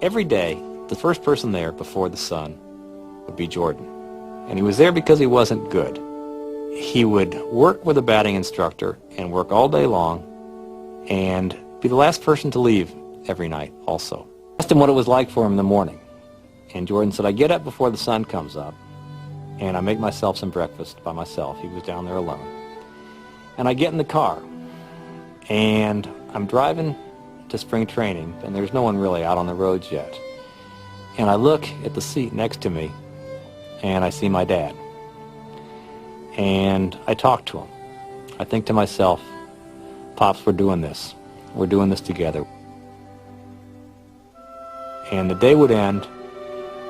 Every day, the first person there before the sun would be Jordan. And he was there because he wasn't good. He would work with a batting instructor and work all day long and be the last person to leave every night also. I asked him what it was like for him in the morning. And Jordan said, I get up before the sun comes up and I make myself some breakfast by myself. He was down there alone. And I get in the car and I'm driving to spring training and there's no one really out on the roads yet. And I look at the seat next to me and I see my dad. And I talk to him. I think to myself, Pops, we're doing this. We're doing this together. And the day would end,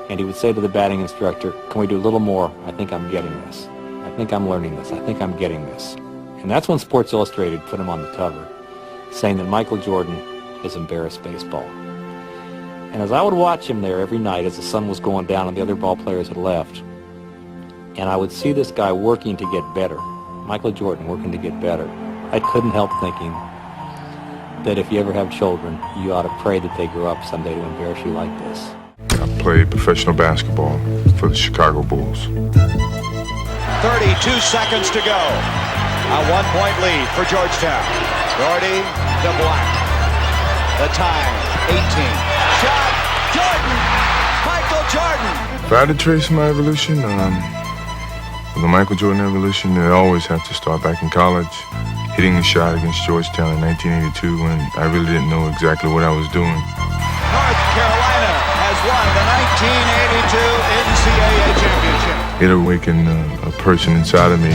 and he would say to the batting instructor, can we do a little more? I think I'm getting this. I think I'm learning this. I think I'm getting this. And that's when Sports Illustrated put him on the cover, saying that Michael Jordan has embarrassed baseball. And as I would watch him there every night as the sun was going down and the other ball players had left, and I would see this guy working to get better, Michael Jordan working to get better, I couldn't help thinking that if you ever have children, you ought to pray that they grow up someday to embarrass you like this. I played professional basketball for the Chicago Bulls. 32 seconds to go. A 1-point lead for Georgetown. Gordy to Black. The time, 18. Shot, Jordan! Michael Jordan! If I had to trace my evolution, the Michael Jordan evolution, it always had to start back in college, hitting the shot against Georgetown in 1982 when I really didn't know exactly what I was doing. North Carolina has won the 1982 NCAA championship. It awakened a person inside of me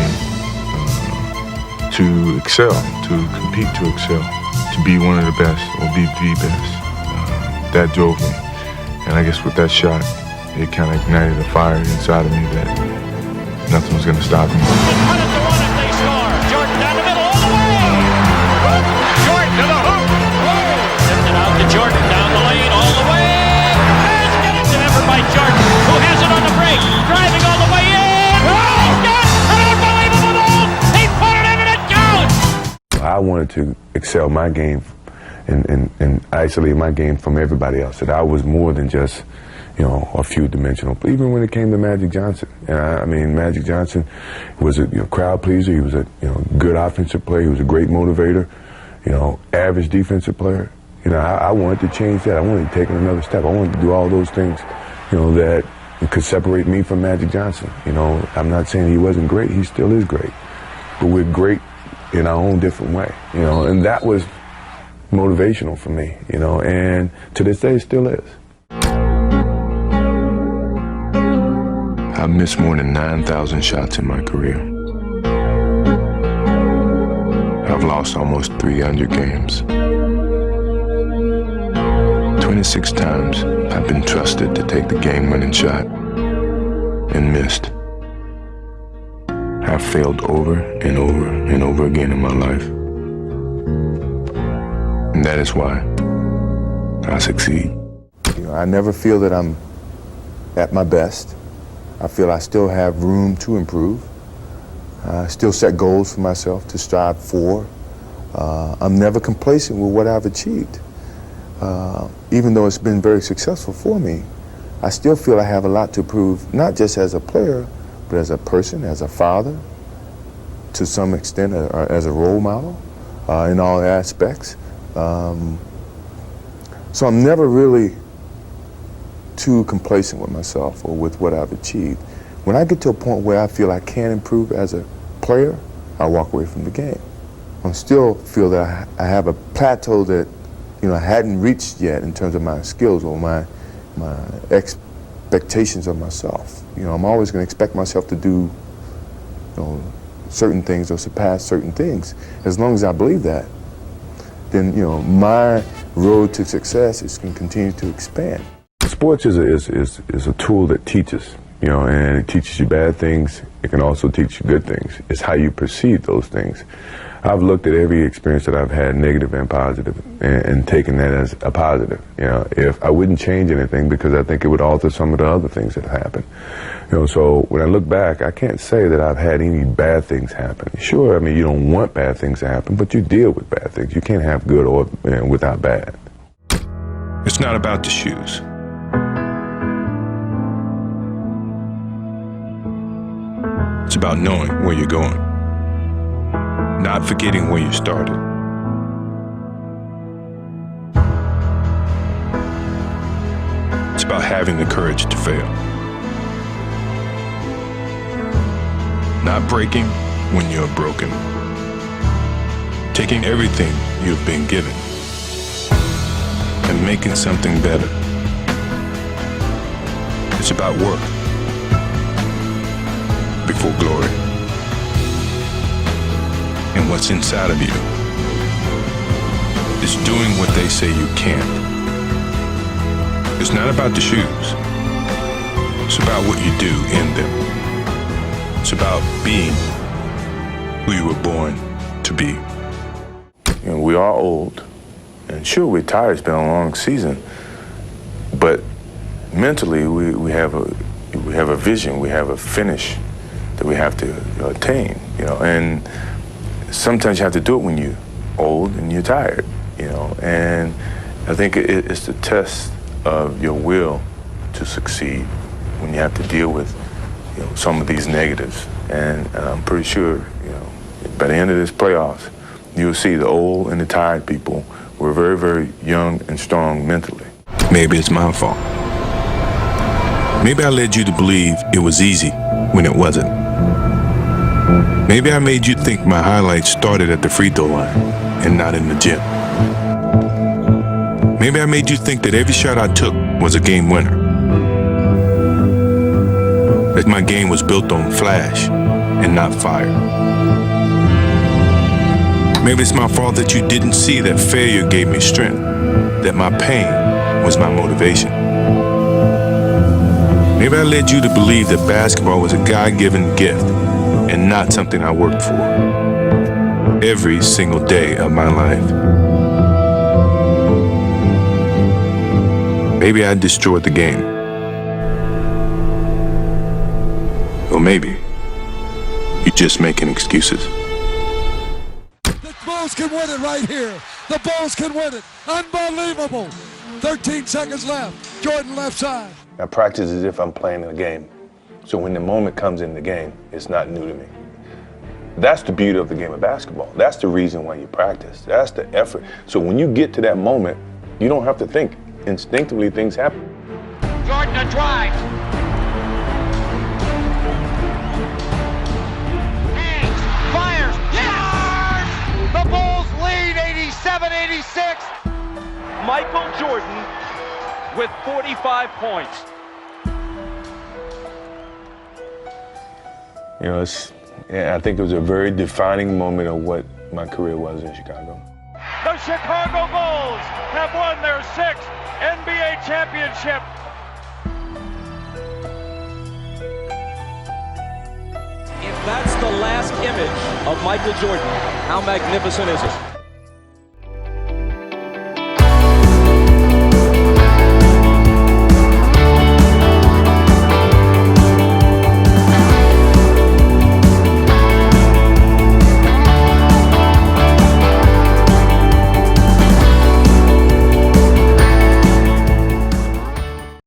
to excel, to compete, to excel, to be one of the best, or be the best. That drove me. And I guess with that shot, it kind of ignited a fire inside of me that nothing was going to stop me. Cut it to one if they score. Jordan down the middle, all the way. Jordan to the hoop. Sends it out to Jordan down the lane, all the way. Basket delivered by Jordan, who has it on the break, driving all the way in. Oh, he's got an unbelievable goal. He put it in and it counts. I wanted to excel my game and isolate my game from everybody else. That I was more than just, a few dimensional. Even when it came to Magic Johnson, and I mean, Magic Johnson was a crowd pleaser. He was a good offensive player. He was a great motivator. Average defensive player. I wanted to change that. I wanted to take another step. I wanted to do all those things, that could separate me from Magic Johnson. I'm not saying he wasn't great. He still is great, but we're great in our own different way. And that was motivational for me. And to this day, it still is. I've missed more than 9,000 shots in my career. I've lost almost 300 games. 26 times I've been trusted to take the game-winning shot and missed. I've failed over and over and over again in my life. And that is why I succeed. I never feel that I'm at my best. I feel I still have room to improve. I still set goals for myself to strive for. I'm never complacent with what I've achieved. Even though it's been very successful for me, I still feel I have a lot to prove, not just as a player, but as a person, as a father, to some extent, as a role model in all aspects. So I'm never really too complacent with myself or with what I've achieved. When I get to a point where I feel I can improve as a player, I walk away from the game. I still feel that I have a plateau that I hadn't reached yet in terms of my skills or my expectations of myself. I'm always going to expect myself to do certain things or surpass certain things. As long as I believe that, then my road to success is going to continue to expand. Sports is a tool that teaches, and it teaches you bad things. It can also teach you good things. It's how you perceive those things. I've looked at every experience that I've had, negative and positive, and taken that as a positive. If I wouldn't change anything because I think it would alter some of the other things that happened. So when I look back, I can't say that I've had any bad things happen. Sure, you don't want bad things to happen, but you deal with bad things. You can't have good or without bad. It's not about the shoes. It's about knowing where you're going, not forgetting where you started. It's about having the courage to fail, not breaking when you're broken, taking everything you've been given and making something better. It's about work before glory, and what's inside of you is doing what they say you can't. It's not about the shoes. It's about what you do in them. It's about being who you were born to be. You know, we are old, and sure, we're tired. It's been a long season, but mentally, we have a vision. We have a finish that we have to attain. You know, and sometimes you have to do it when you're old and you're tired. You know, and I think it's the test of your will to succeed when you have to deal with some of these negatives. And I'm pretty sure by the end of this playoffs, you'll see the old and the tired people were very, very young and strong mentally. Maybe it's my fault. Maybe I led you to believe it was easy when it wasn't. Maybe I made you think my highlights started at the free throw line and not in the gym. Maybe I made you think that every shot I took was a game winner. That my game was built on flash and not fire. Maybe it's my fault that you didn't see that failure gave me strength, that my pain was my motivation. Maybe I led you to believe that basketball was a God-given gift and not something I worked for every single day of my life. Maybe I destroyed the game. Or maybe you're just making excuses. The Bulls can win it right here. The Bulls can win it. Unbelievable. 13 seconds left. Jordan left side. I practice as if I'm playing a game. So when the moment comes in the game, it's not new to me. That's the beauty of the game of basketball. That's the reason why you practice. That's the effort. So when you get to that moment, you don't have to think. Instinctively, things happen. Jordan a drive. Hangs, fires, yes! The Bulls lead 87-86. Michael Jordan with 45 points. I think it was a very defining moment of what my career was in Chicago. The Chicago Bulls have won their 6th NBA championship. If that's the last image of Michael Jordan, how magnificent is it?